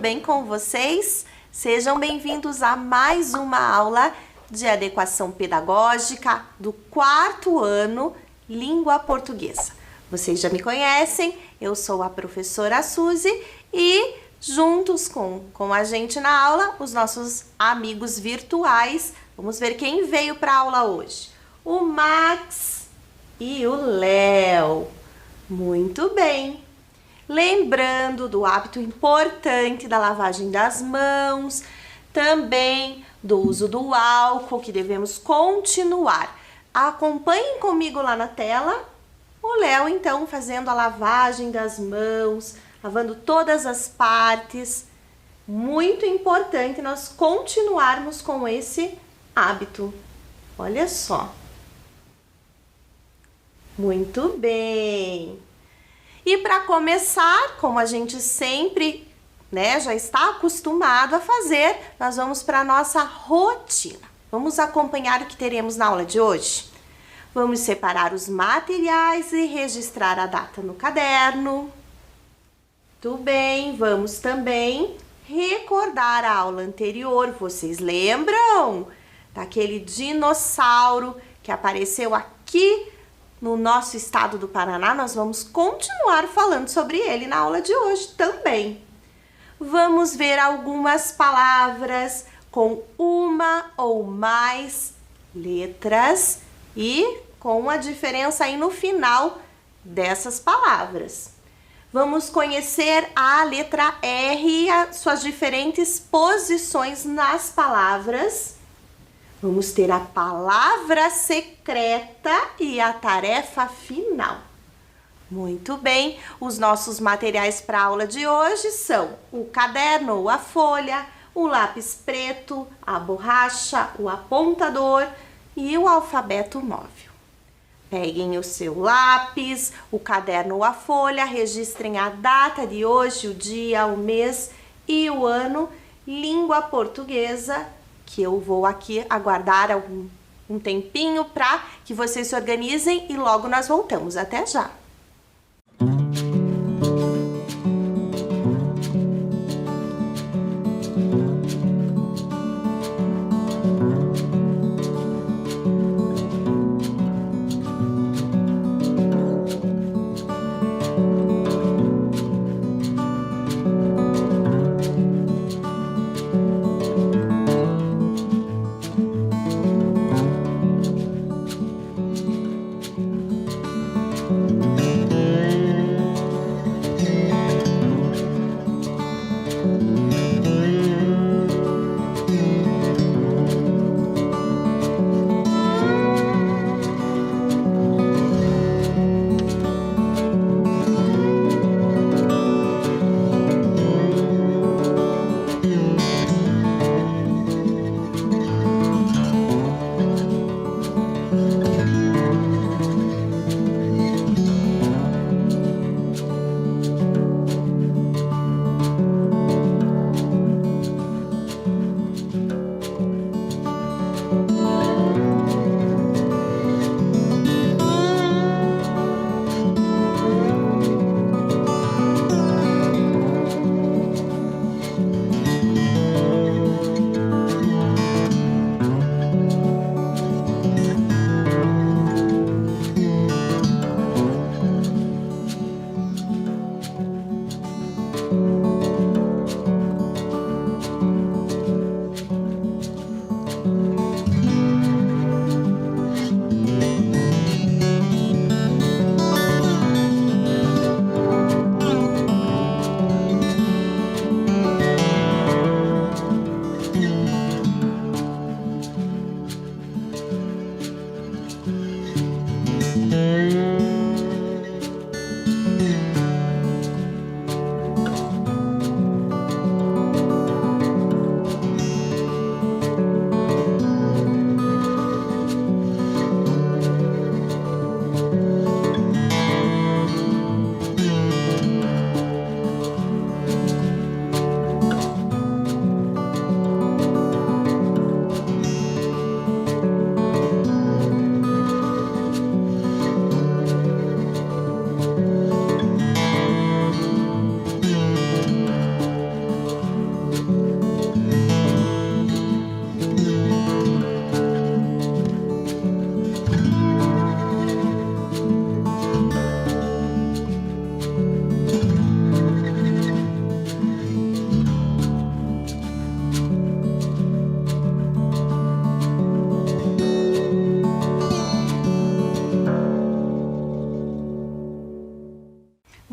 bem com vocês? Sejam bem-vindos a mais uma aula de adequação pedagógica do 4º ano, Língua Portuguesa. Vocês já me conhecem, eu sou a professora Suzy e juntos com a gente na aula, os nossos amigos virtuais. Vamos ver quem veio para a aula hoje. O Max e o Léo. Muito bem. Lembrando do hábito importante da lavagem das mãos, também do uso do álcool, que devemos continuar. Acompanhem comigo lá na tela. O Léo, então, fazendo a lavagem das mãos, lavando todas as partes. Muito importante nós continuarmos com esse hábito. Olha só. Muito bem. E para começar, como a gente sempre, já está acostumado a fazer, nós vamos para a nossa rotina. Vamos acompanhar o que teremos na aula de hoje? Vamos separar os materiais e registrar a data no caderno. Tudo bem, vamos também recordar a aula anterior. Vocês lembram daquele dinossauro que apareceu aqui no nosso estado do Paraná? Nós vamos continuar falando sobre ele na aula de hoje também. Vamos ver algumas palavras com uma ou mais letras e com a diferença aí no final dessas palavras. Vamos conhecer a letra R e as suas diferentes posições nas palavras. Vamos ter a palavra secreta e a tarefa final. Muito bem, os nossos materiais para a aula de hoje são o caderno ou a folha, o lápis preto, a borracha, o apontador e o alfabeto móvel. Peguem o seu lápis, o caderno ou a folha, registrem a data de hoje, o dia, o mês e o ano, língua portuguesa, que eu vou aqui aguardar um tempinho para que vocês se organizem e logo nós voltamos. Até já!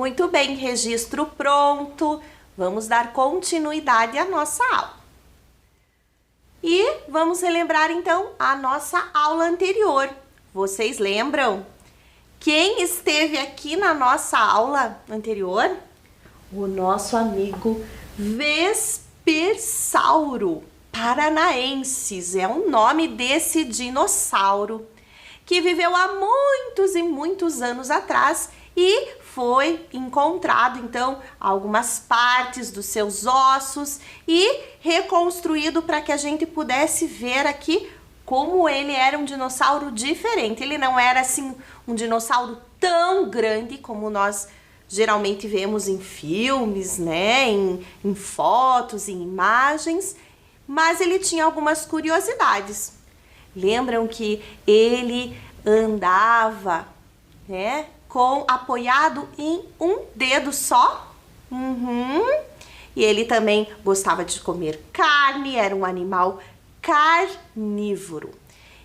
Muito bem, registro pronto. Vamos dar continuidade à nossa aula. E vamos relembrar então a nossa aula anterior. Vocês lembram? Quem esteve aqui na nossa aula anterior? O nosso amigo Vespersauro paranaensis. É o nome desse dinossauro que viveu há muitos e muitos anos atrás e foi encontrado, então, algumas partes dos seus ossos e reconstruído para que a gente pudesse ver aqui como ele era um dinossauro diferente. Ele não era, assim, um dinossauro tão grande como nós geralmente vemos em filmes, né, em fotos, em imagens, mas ele tinha algumas curiosidades. Lembram que ele andava, né, apoiado em um dedo só? E ele também gostava de comer carne, era um animal carnívoro.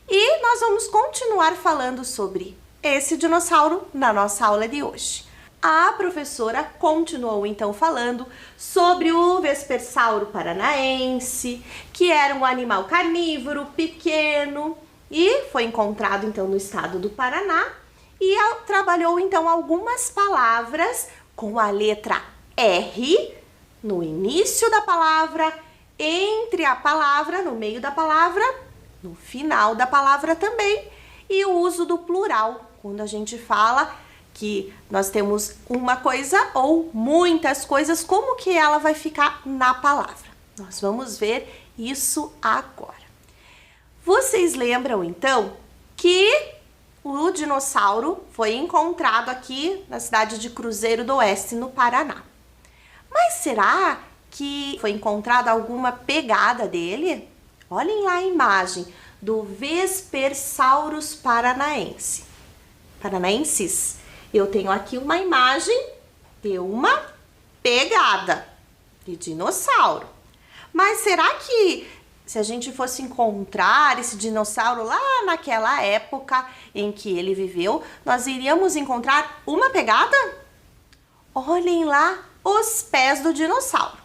E nós vamos continuar falando sobre esse dinossauro na nossa aula de hoje. A professora continuou então falando sobre o Vespersauro paranaense, que era um animal carnívoro pequeno e foi encontrado então no estado do Paraná. E trabalhou então algumas palavras com a letra R no início da palavra, entre a palavra, no meio da palavra, no final da palavra também, e o uso do plural, quando a gente fala que nós temos uma coisa ou muitas coisas, como que ela vai ficar na palavra? Nós vamos ver isso agora. Vocês lembram então que o dinossauro foi encontrado aqui na cidade de Cruzeiro do Oeste, no Paraná. Mas será que foi encontrada alguma pegada dele? Olhem lá a imagem do Vespersaurus paranaensis. Eu tenho aqui uma imagem de uma pegada de dinossauro. Mas será que se a gente fosse encontrar esse dinossauro lá naquela época em que ele viveu, nós iríamos encontrar uma pegada? Olhem lá os pés do dinossauro.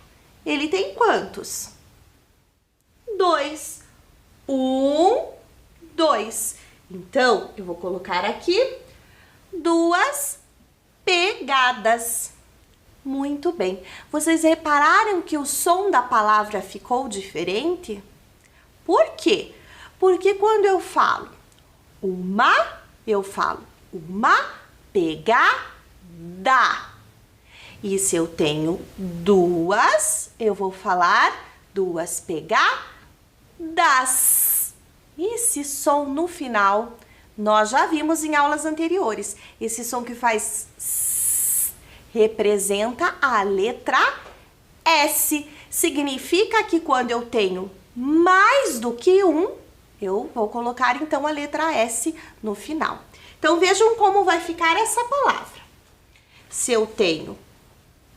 Ele tem quantos? 2. 1, 2. Então, eu vou colocar aqui 2 pegadas. Muito bem. Vocês repararam que o som da palavra ficou diferente? Por quê? Porque quando eu falo eu falo uma pegada. E se eu tenho 2, eu vou falar 2 pegadas. Esse som no final, nós já vimos em aulas anteriores. Esse som que faz S representa a letra S. Significa que quando eu tenho mais do que um, eu vou colocar então a letra S no final. Então vejam como vai ficar essa palavra. Se eu tenho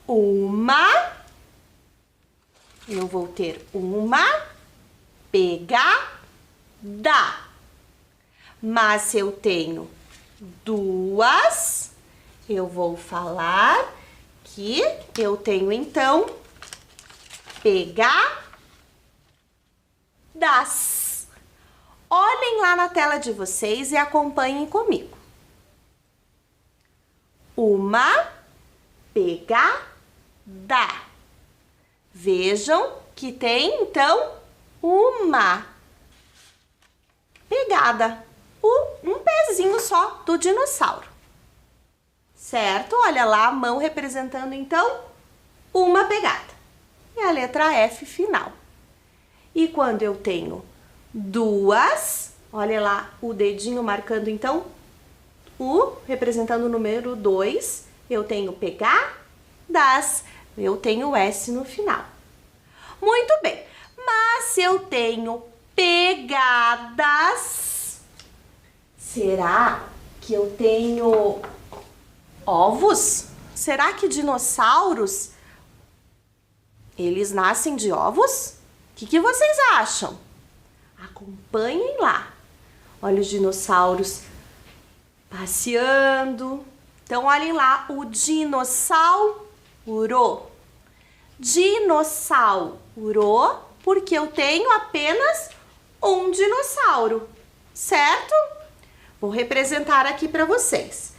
uma, eu vou ter uma pegada. Mas se eu tenho 2, eu vou falar que eu tenho então pegadas. Olhem lá na tela de vocês e acompanhem comigo. Uma pegada. Vejam que tem então uma pegada, um pezinho só do dinossauro, certo? Olha lá a mão representando então uma pegada e a letra F final. E quando eu tenho 2, olha lá o dedinho marcando então representando o número 2, eu tenho pegadas, eu tenho S no final. Muito bem, mas se eu tenho pegadas, será que eu tenho ovos? Será que dinossauros, eles nascem de ovos? O que vocês acham? Acompanhem lá. Olha os dinossauros passeando, Então, olhem lá, o dinossauro. Dinossauro, porque eu tenho apenas um dinossauro, certo? Vou representar aqui para vocês.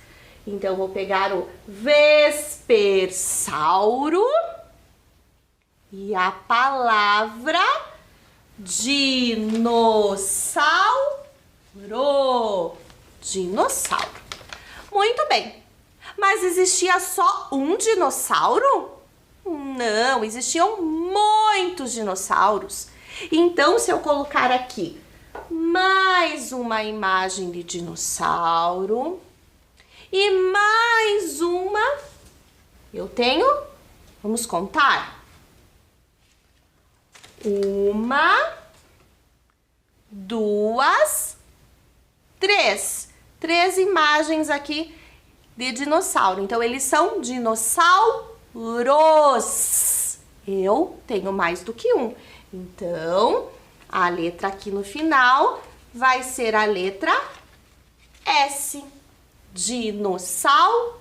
Então, vou pegar o vespersauro e a palavra dinossauro. Dinossauro. Muito bem. Mas existia só um dinossauro? Não, existiam muitos dinossauros. Então, se eu colocar aqui mais uma imagem de dinossauro e mais uma, eu tenho, vamos contar? 1, 2, 3. 3 imagens aqui de dinossauro. Então, eles são dinossauros. Eu tenho mais do que um. Então, a letra aqui no final vai ser a letra S. Dinossauros.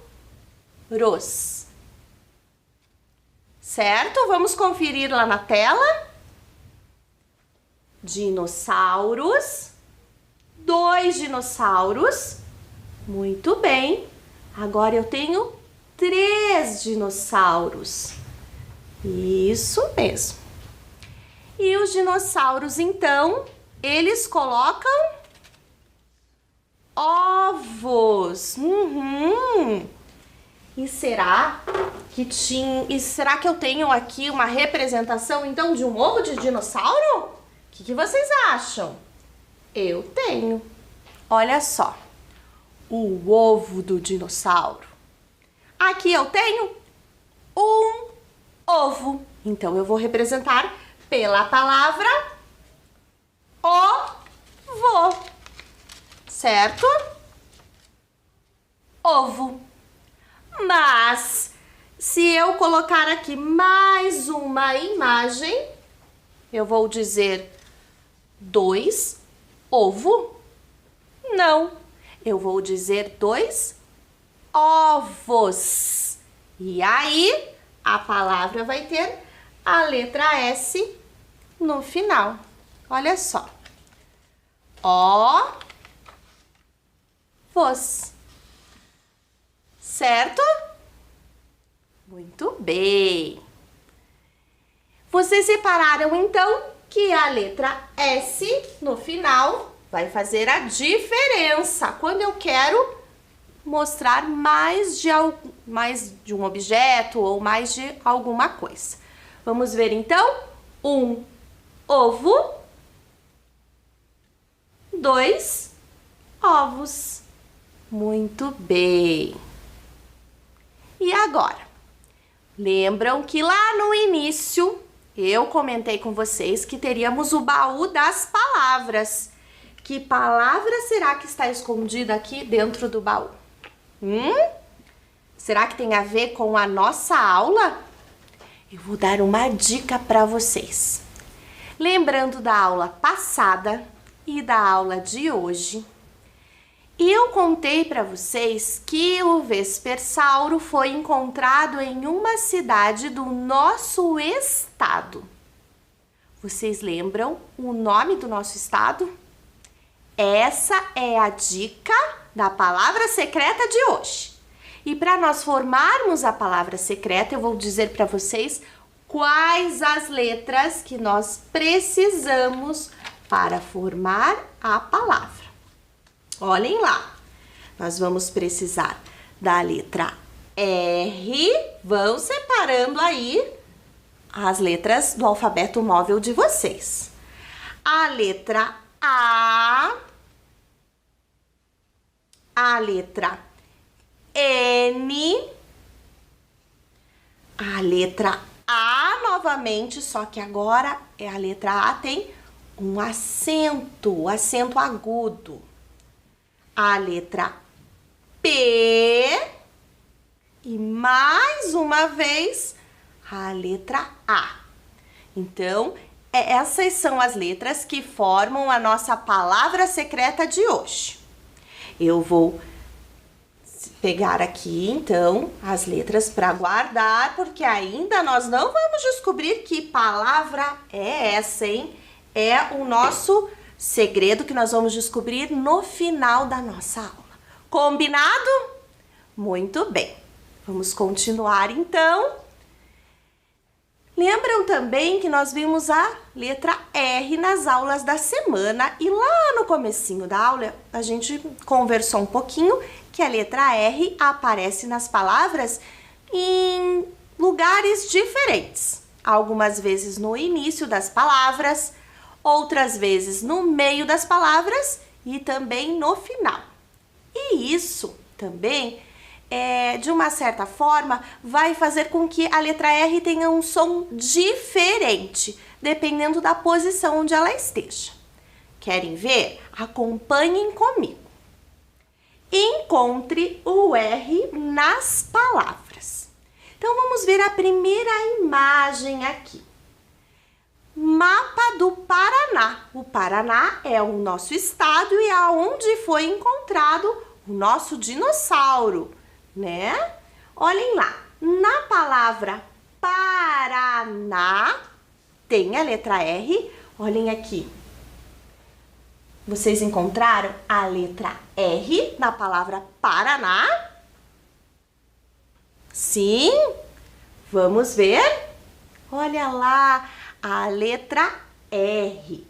Certo? Vamos conferir lá na tela. Dinossauros. 2 dinossauros. Muito bem. Agora eu tenho 3 dinossauros. Isso mesmo. E os dinossauros, então, eles colocam ovos. E será que eu tenho aqui uma representação, então, de um ovo de dinossauro? O que vocês acham? Eu tenho. Olha só. O ovo do dinossauro. Aqui eu tenho um ovo. Então, eu vou representar pela palavra ovo. Certo? Ovo. Mas, se eu colocar aqui mais uma imagem, eu vou dizer 2 ovo? Não. Eu vou dizer 2 ovos. E aí, a palavra vai ter a letra S no final. Olha só. Ovos. Certo? Muito bem. Vocês repararam, então, que a letra S no final vai fazer a diferença quando eu quero mostrar mais de um objeto ou mais de alguma coisa. Vamos ver, então, 1 ovo, 2 ovos. Muito bem. E agora? Lembram que lá no início eu comentei com vocês que teríamos o baú das palavras. Que palavra será que está escondida aqui dentro do baú? Será que tem a ver com a nossa aula? Eu vou dar uma dica para vocês. Lembrando da aula passada e da aula de hoje, eu contei para vocês que o vespersauro foi encontrado em uma cidade do nosso estado. Vocês lembram o nome do nosso estado? Essa é a dica da palavra secreta de hoje. E para nós formarmos a palavra secreta, eu vou dizer para vocês quais as letras que nós precisamos para formar a palavra. Olhem lá, nós vamos precisar da letra R, vão separando aí as letras do alfabeto móvel de vocês. A letra A, a letra N, a letra A novamente, só que agora a letra A tem um acento agudo. A letra P e mais uma vez a letra A. Então, essas são as letras que formam a nossa palavra secreta de hoje. Eu vou pegar aqui, então, as letras para guardar, porque ainda nós não vamos descobrir que palavra é essa, hein? É o nosso segredo que nós vamos descobrir no final da nossa aula. Combinado? Muito bem. Vamos continuar, então. Lembram também que nós vimos a letra R nas aulas da semana e lá no comecinho da aula a gente conversou um pouquinho que a letra R aparece nas palavras em lugares diferentes. Algumas vezes no início das palavras, outras vezes no meio das palavras e também no final. E isso também, de uma certa forma, vai fazer com que a letra R tenha um som diferente, dependendo da posição onde ela esteja. Querem ver? Acompanhem comigo. Encontre o R nas palavras. Então, vamos ver a primeira imagem aqui. Mapa do Paraná. O Paraná é o nosso estado e é onde foi encontrado o nosso dinossauro, né? Olhem lá, na palavra Paraná tem a letra R. Olhem aqui. Vocês encontraram a letra R na palavra Paraná? Sim? Vamos ver? Olha lá, a letra R.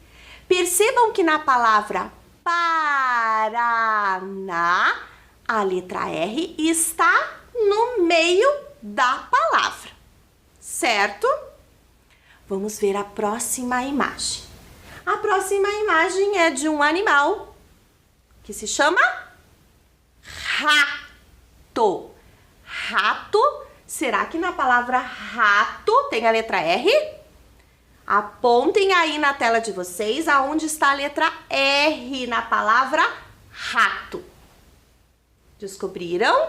Percebam que na palavra Paraná, a letra R está no meio da palavra, certo? Vamos ver a próxima imagem. A próxima imagem é de um animal que se chama rato. Rato, será que na palavra rato tem a letra R? Apontem aí na tela de vocês aonde está a letra R na palavra rato. Descobriram?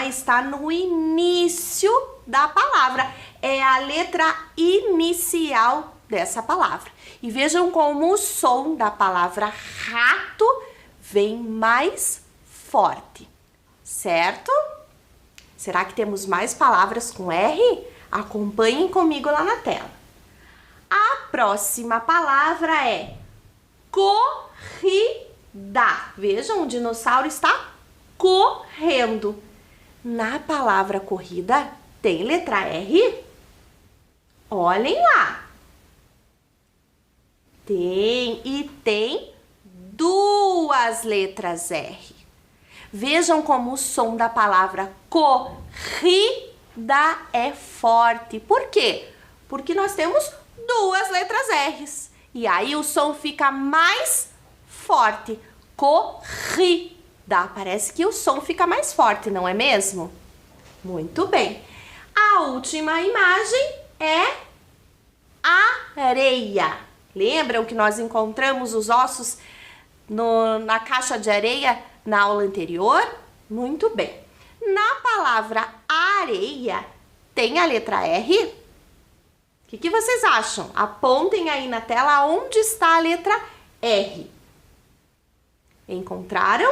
Está no início da palavra. É a letra inicial dessa palavra. E vejam como o som da palavra rato vem mais forte, certo? Será que temos mais palavras com R? Acompanhem comigo lá na tela. A próxima palavra é corrida. Vejam, o dinossauro está correndo. Na palavra corrida tem letra R? Olhem lá. Tem duas letras R. Vejam como o som da palavra corrida é forte. Por quê? Porque nós temos duas letras R's. E aí o som fica mais forte. Corrida. Parece que o som fica mais forte, não é mesmo? Muito bem. A última imagem é areia. Lembram que nós encontramos os ossos na caixa de areia na aula anterior? Muito bem. Na palavra areia, tem a letra R? O que vocês acham? Apontem aí na tela onde está a letra R. Encontraram?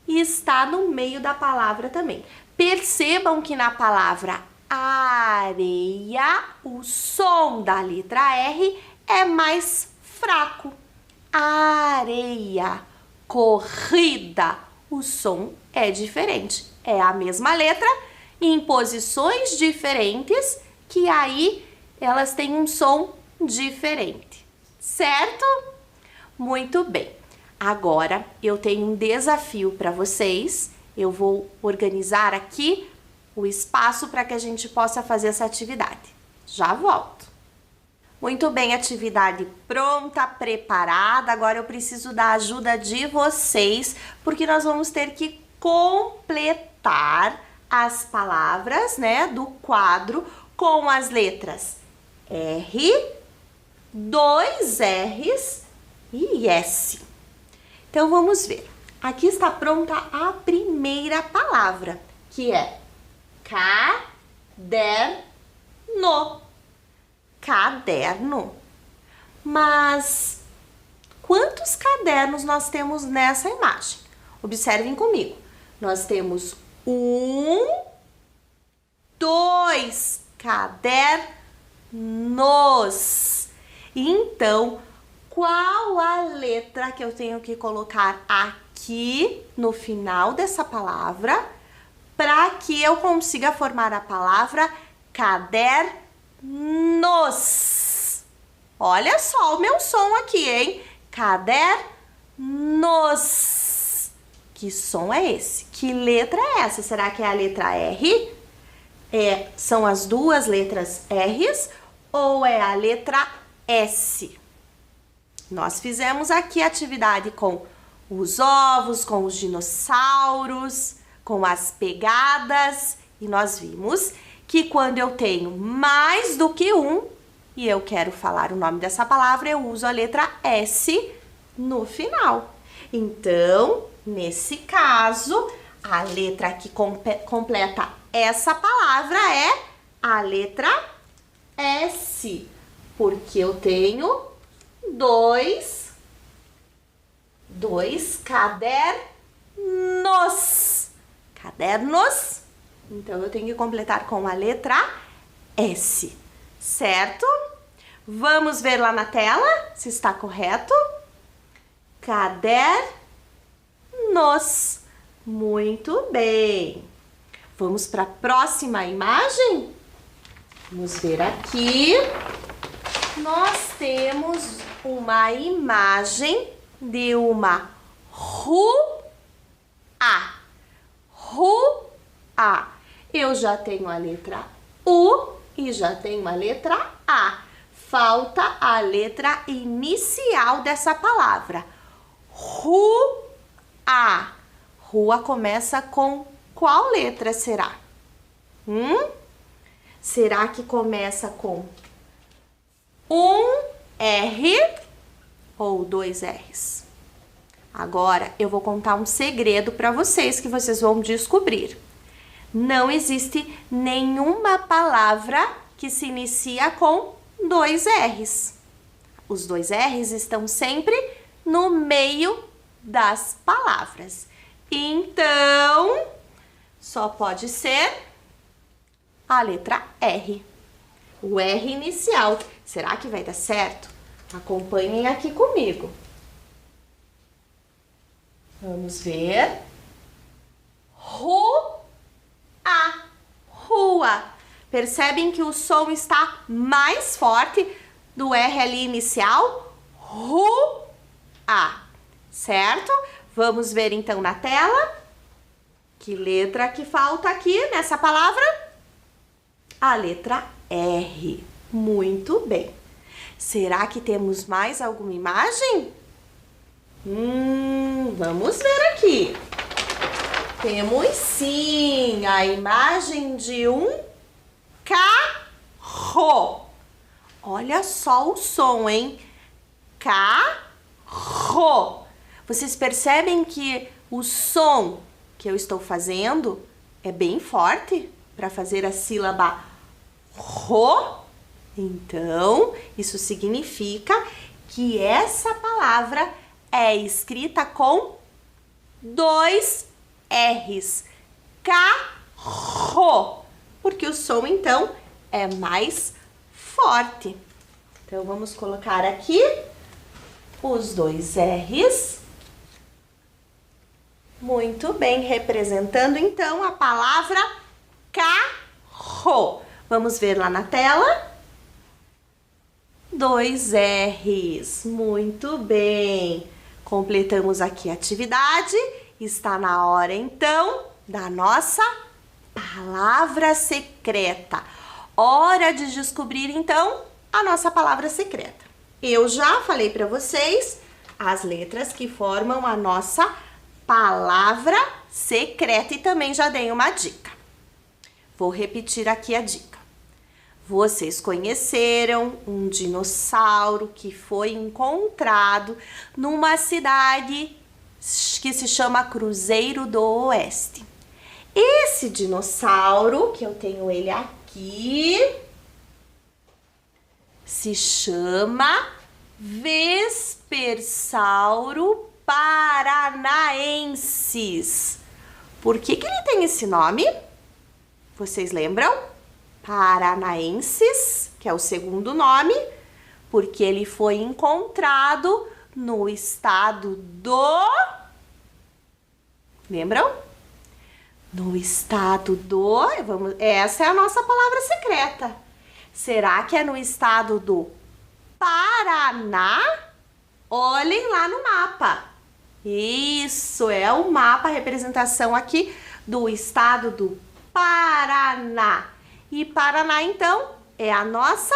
E está no meio da palavra também. Percebam que na palavra areia, o som da letra R é mais fraco. Areia, corrida, o som é diferente. É a mesma letra em posições diferentes, que aí elas têm um som diferente, certo? Muito bem. Agora eu tenho um desafio para vocês. Eu vou organizar aqui o espaço para que a gente possa fazer essa atividade. Já volto. Muito bem, atividade pronta, preparada. Agora eu preciso da ajuda de vocês, porque nós vamos ter que completar as palavras, né, do quadro com as letras R, 2 R's e S. Então vamos ver. Aqui está pronta a primeira palavra, que é caderno. Caderno. Mas quantos cadernos nós temos nessa imagem? Observem comigo. Nós temos 1, 2 cadernos. Então, qual a letra que eu tenho que colocar aqui no final dessa palavra para que eu consiga formar a palavra cadernos? Olha só o meu som aqui, hein? Cadernos. Que som é esse? Que letra é essa? Será que é a letra R? São as duas letras R's ou é a letra S? Nós fizemos aqui a atividade com os ovos, com os dinossauros, com as pegadas e nós vimos que quando eu tenho mais do que um e eu quero falar o nome dessa palavra, eu uso a letra S no final. Então, nesse caso, a letra que completa essa palavra é a letra S, porque eu tenho dois cadernos. Cadernos. Então, eu tenho que completar com a letra S, certo? Vamos ver lá na tela se está correto. Cadernos. Muito bem. Vamos para a próxima imagem? Vamos ver aqui. Nós temos uma imagem de uma rua. Rua. Eu já tenho a letra U e já tenho a letra A. Falta a letra inicial dessa palavra. Rua. Rua começa com qual letra será? Será que começa com um R ou 2 R's? Agora eu vou contar um segredo para vocês que vocês vão descobrir. Não existe nenhuma palavra que se inicia com 2 R's. Os 2 R's estão sempre no meio das palavras. Então, só pode ser a letra R. O R inicial. Será que vai dar certo? Acompanhem aqui comigo. Vamos ver. Rua. Rua. Percebem que o som está mais forte do R ali inicial? Rua. Certo? Vamos ver então na tela. Que letra que falta aqui nessa palavra? A letra R. Muito bem. Será que temos mais alguma imagem? Vamos ver aqui. Temos sim a imagem de um carro. Olha só o som, hein? Carro. Vocês percebem que o som que eu estou fazendo é bem forte para fazer a sílaba ro? Então, isso significa que essa palavra é escrita com 2 R's. Carro. Porque o som, então, é mais forte. Então, vamos colocar aqui os 2 R's. Muito bem, representando, então, a palavra carro. Vamos ver lá na tela. 2 R's. Muito bem. Completamos aqui a atividade. Está na hora, então, da nossa palavra secreta. Hora de descobrir, então, a nossa palavra secreta. Eu já falei para vocês as letras que formam a nossa palavra secreta e também já dei uma dica. Vou repetir aqui a dica. Vocês conheceram um dinossauro que foi encontrado numa cidade que se chama Cruzeiro do Oeste. Esse dinossauro, que eu tenho ele aqui, se chama Vespersauro paranaenses. Por que ele tem esse nome? Vocês lembram? Paranaenses, que é o segundo nome, porque ele foi encontrado no estado do... Lembram? No estado do... Essa é a nossa palavra secreta. Será que é no estado do Paraná? Olhem lá no mapa. Isso, é o mapa, a representação aqui do estado do Paraná. E Paraná, então, é a nossa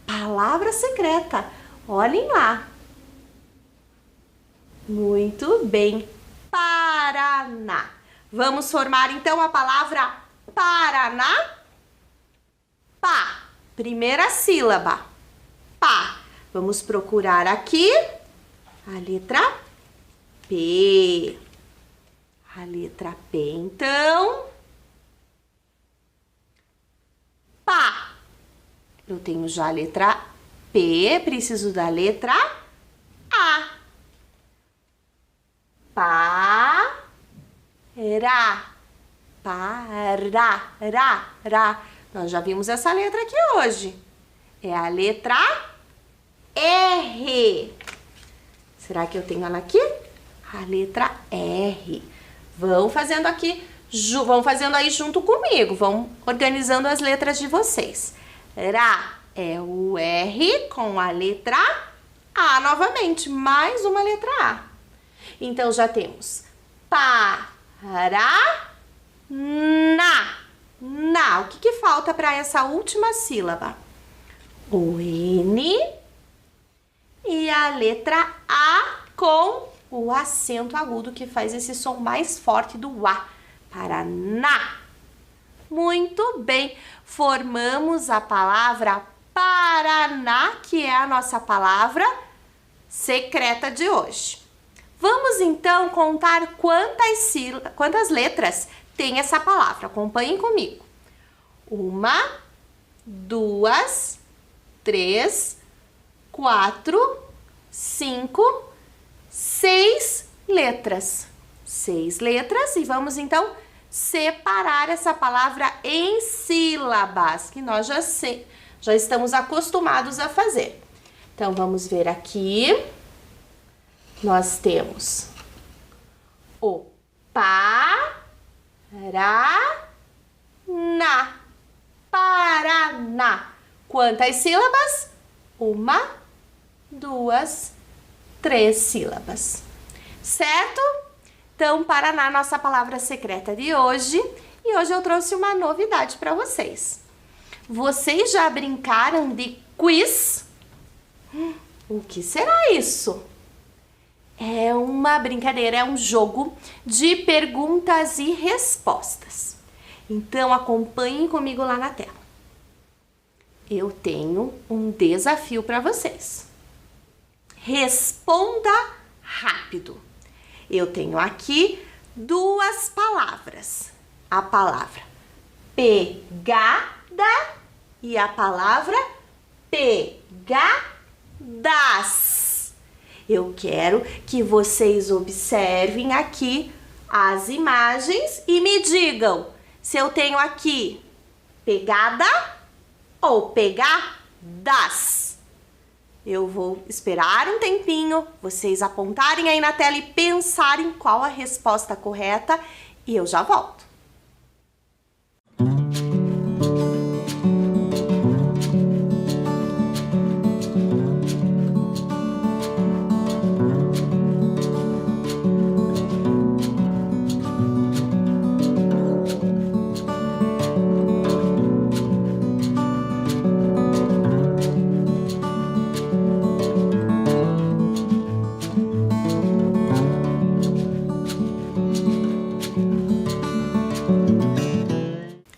palavra secreta. Olhem lá. Muito bem. Paraná. Vamos formar, então, a palavra Paraná? Pá. Primeira sílaba. Pá. Vamos procurar aqui a letra P. A letra P, então. Pá. Eu tenho já a letra P, preciso da letra A. Pá. Ra. Ra. Nós já vimos essa letra aqui hoje. É a letra R. Será que eu tenho ela aqui? A letra R. Vão fazendo aqui, vão fazendo aí junto comigo. Vão organizando as letras de vocês. Ra é o R com a letra A novamente. Mais uma letra A. Então, já temos Paraná. O que falta para essa última sílaba? O N e a letra A com o acento agudo que faz esse som mais forte do A. Paraná. Muito bem. Formamos a palavra Paraná, que é a nossa palavra secreta de hoje. Vamos então contar quantas letras tem essa palavra. Acompanhem comigo. 1, 2, 3, 4, 5, 6 letras. 6 letras e vamos então separar essa palavra em sílabas, que nós já estamos acostumados a fazer. Então, vamos ver aqui. Nós temos o Paraná. Quantas sílabas? 1, 2, 3 sílabas. Certo? Então, Paraná, nossa palavra secreta de hoje. E hoje eu trouxe uma novidade para vocês. Vocês já brincaram de quiz? O que será isso? É uma brincadeira, é um jogo de perguntas e respostas. Então, acompanhem comigo lá na tela. Eu tenho um desafio para vocês. Responda rápido. Eu tenho aqui 2 palavras. A palavra pegada e a palavra pegadas. Eu quero que vocês observem aqui as imagens e me digam se eu tenho aqui pegada ou pegadas. Eu vou esperar um tempinho, vocês apontarem aí na tela e pensarem qual a resposta correta e eu já volto.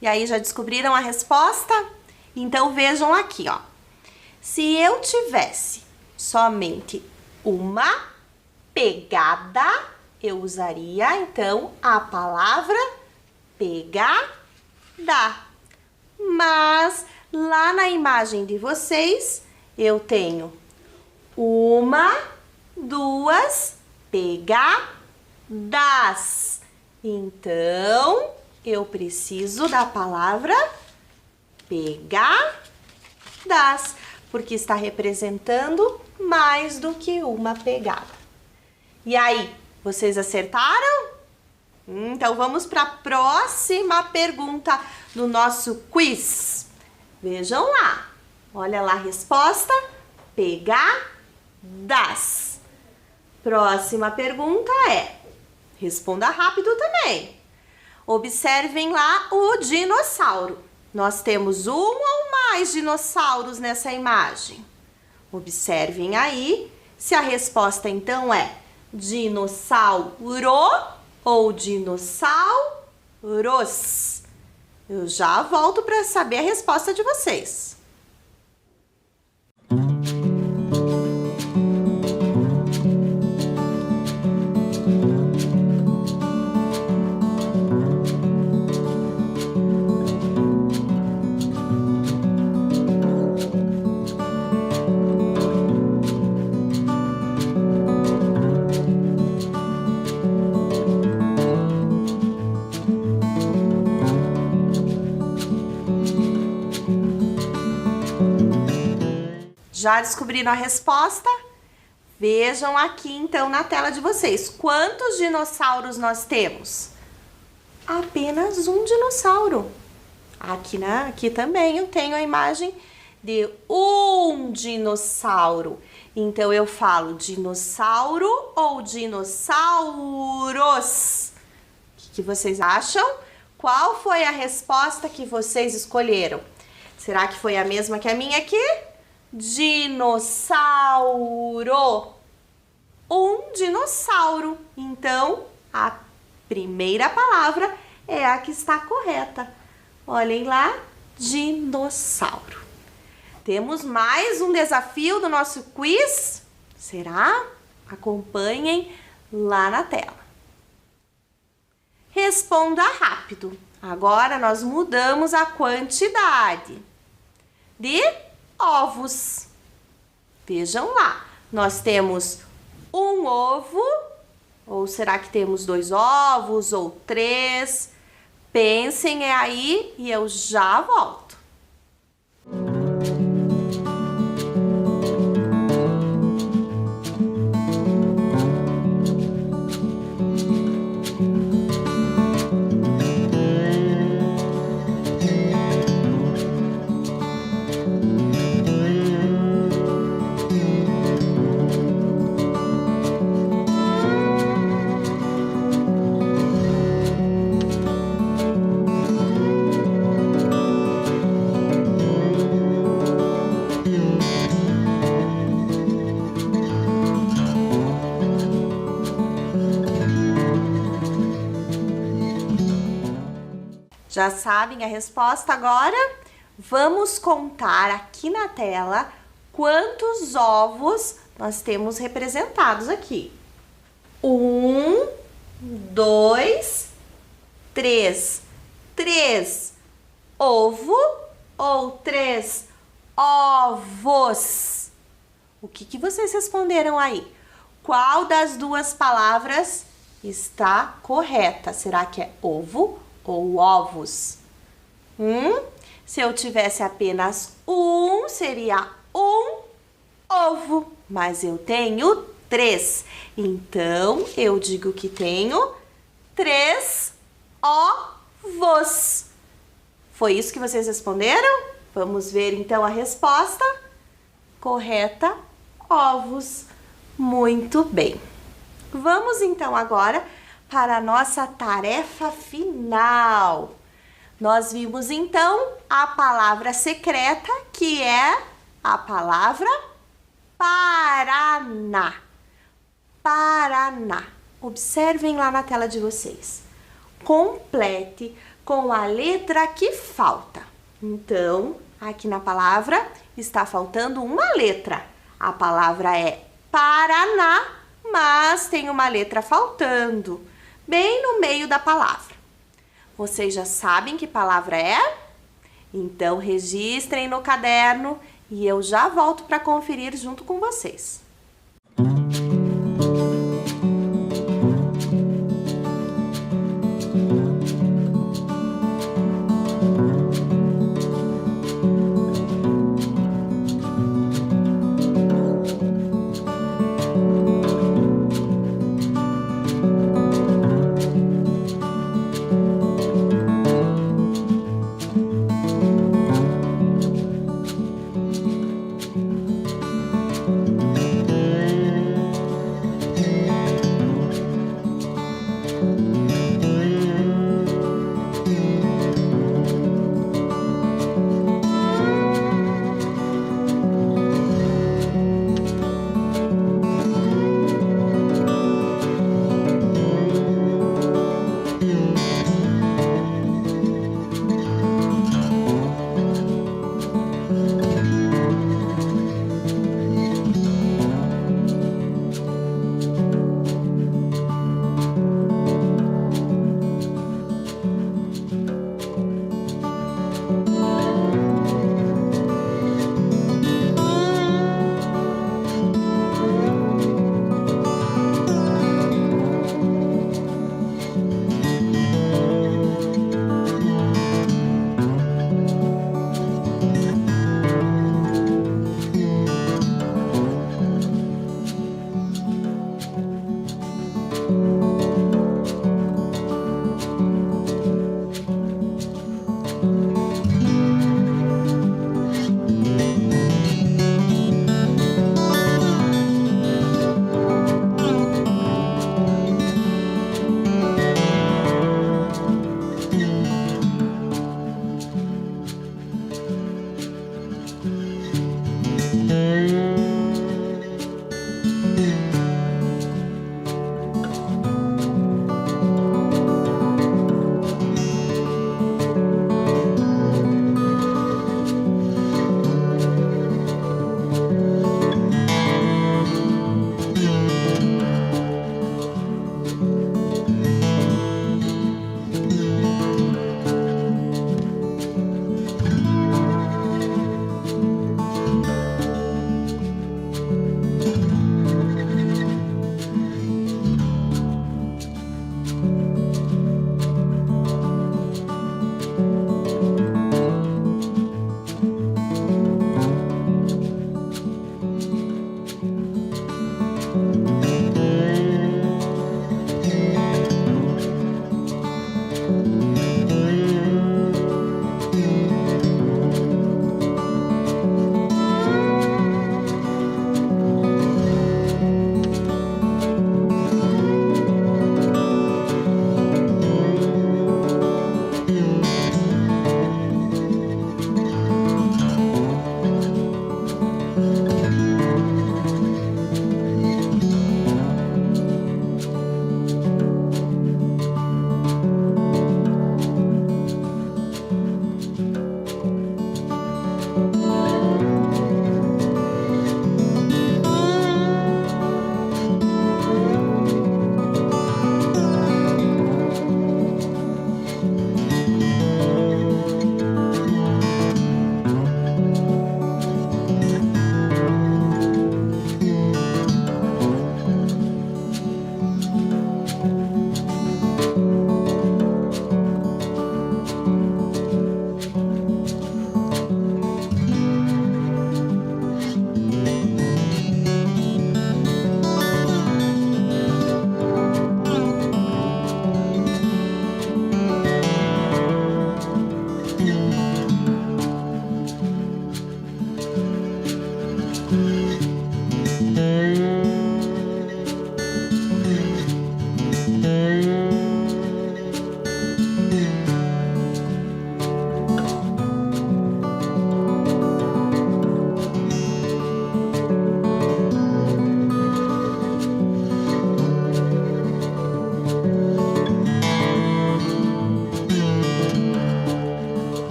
E aí, já descobriram a resposta? Então, vejam aqui, ó. Se eu tivesse somente uma pegada, eu usaria, então, a palavra pegada. Mas, lá na imagem de vocês, eu tenho 1, 2, pegadas. Então, eu preciso da palavra pegadas, porque está representando mais do que uma pegada. E aí, vocês acertaram? Então, vamos para a próxima pergunta do nosso quiz. Vejam lá. Olha lá a resposta. Pegadas. Próxima pergunta é, responda rápido também. Observem lá o dinossauro. Nós temos um ou mais dinossauros nessa imagem. Observem aí se a resposta então é dinossauro ou dinossauros. Eu já volto para saber a resposta de vocês. Já descobriram a resposta? Vejam aqui então na tela de vocês. Quantos dinossauros nós temos? Apenas um dinossauro. Aqui também eu tenho a imagem de um dinossauro. Então eu falo dinossauro ou dinossauros? O que vocês acham? Qual foi a resposta que vocês escolheram? Será que foi a mesma que a minha aqui? Dinossauro. Um dinossauro. Então, a primeira palavra é a que está correta. Olhem lá, dinossauro. Temos mais um desafio do nosso quiz? Será? Acompanhem lá na tela. Responda rápido. Agora nós mudamos a quantidade de ovos. Vejam lá, nós temos um ovo, ou será que temos 2 ovos ou 3? Pensem aí e eu já volto. Já sabem a resposta agora? Vamos contar aqui na tela quantos ovos nós temos representados aqui. 1, 2, 3. 3 ovo ou 3 ovos? O que vocês responderam aí? Qual das duas palavras está correta? Será que é ovo ou ovos? Se eu tivesse apenas um, seria um ovo, mas eu tenho 3. Então, eu digo que tenho 3 ovos. Foi isso que vocês responderam? Vamos ver então a resposta. Correta, ovos. Muito bem. Vamos então agora para a nossa tarefa final. Nós vimos então a palavra secreta, que é a palavra Paraná. Paraná. Observem lá na tela de vocês. Complete com a letra que falta. Então, aqui na palavra está faltando uma letra. A palavra é Paraná, mas tem uma letra faltando, bem no meio da palavra. Vocês já sabem que palavra é? Então, registrem no caderno e eu já volto para conferir junto com vocês.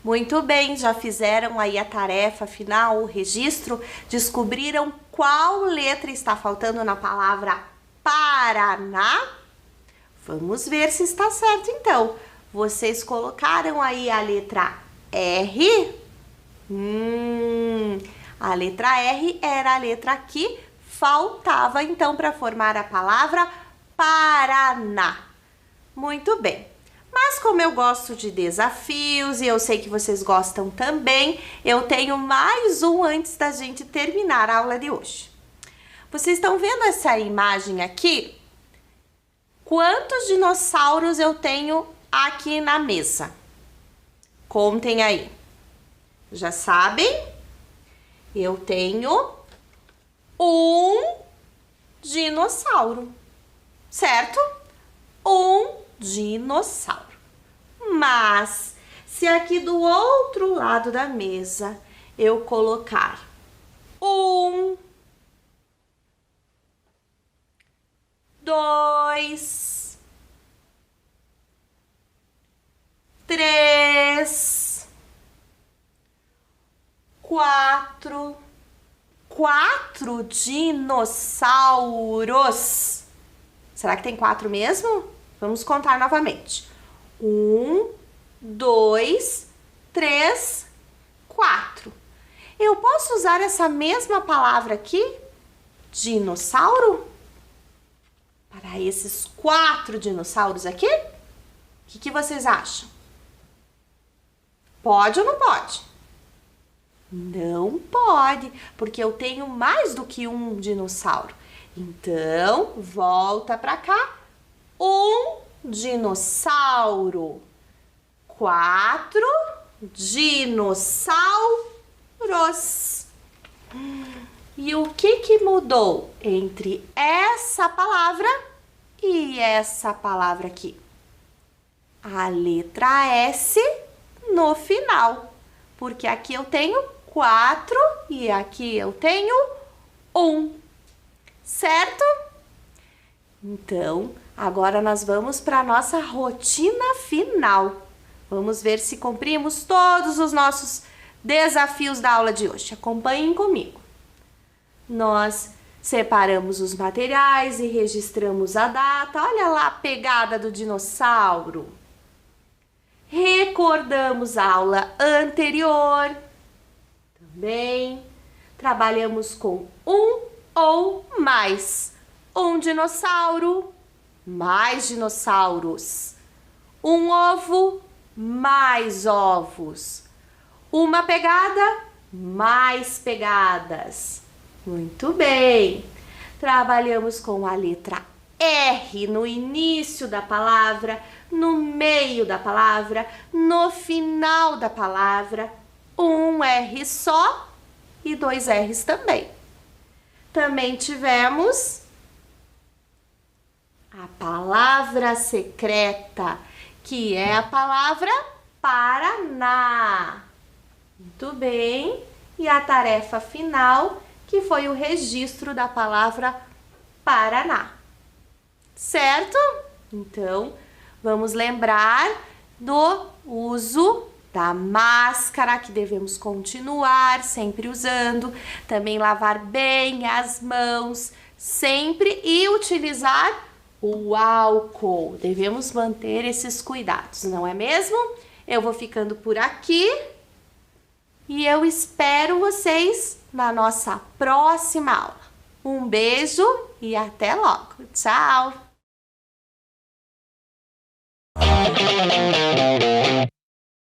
Muito bem, já fizeram aí a tarefa final, o registro, descobriram qual letra está faltando na palavra Paraná? Vamos ver se está certo então. Vocês colocaram aí a letra R? A letra R era a letra que faltava então para formar a palavra Paraná. Muito bem. Mas como eu gosto de desafios e eu sei que vocês gostam também, eu tenho mais um antes da gente terminar a aula de hoje. Vocês estão vendo essa imagem aqui? Quantos dinossauros eu tenho aqui na mesa? Contem aí. Já sabem? Eu tenho um dinossauro, certo? Um dinossauro. Mas se aqui do outro lado da mesa eu colocar 1, 2, 3, 4 dinossauros. Será que tem 4 mesmo? Vamos contar novamente. 1, 3, 4. Eu posso usar essa mesma palavra aqui? Dinossauro? Para esses 4 dinossauros aqui? O que vocês acham? Pode ou não pode? Não pode, porque eu tenho mais do que um dinossauro. Então, volta para cá. Um dinossauro. 4 dinossauros. E o que mudou entre essa palavra e essa palavra aqui? A letra S no final. Porque aqui eu tenho 4 e aqui eu tenho 1. Certo? Então, agora nós vamos para a nossa rotina final. Vamos ver se cumprimos todos os nossos desafios da aula de hoje. Acompanhem comigo. Nós separamos os materiais e registramos a data. Olha lá a pegada do dinossauro. Recordamos a aula anterior. Também trabalhamos com um ou mais. Um dinossauro, mais dinossauros. Um ovo, mais ovos. Uma pegada, mais pegadas. Muito bem. Trabalhamos com a letra R no início da palavra, no meio da palavra, no final da palavra. Um R só e 2 R's também. Também tivemos a palavra secreta, que é a palavra Paraná. Muito bem. E a tarefa final, que foi o registro da palavra Paraná. Certo? Então, vamos lembrar do uso da máscara, que devemos continuar sempre usando. Também lavar bem as mãos sempre e utilizar o álcool. Devemos manter esses cuidados, não é mesmo? Eu vou ficando por aqui e eu espero vocês na nossa próxima aula. Um beijo e até logo. Tchau!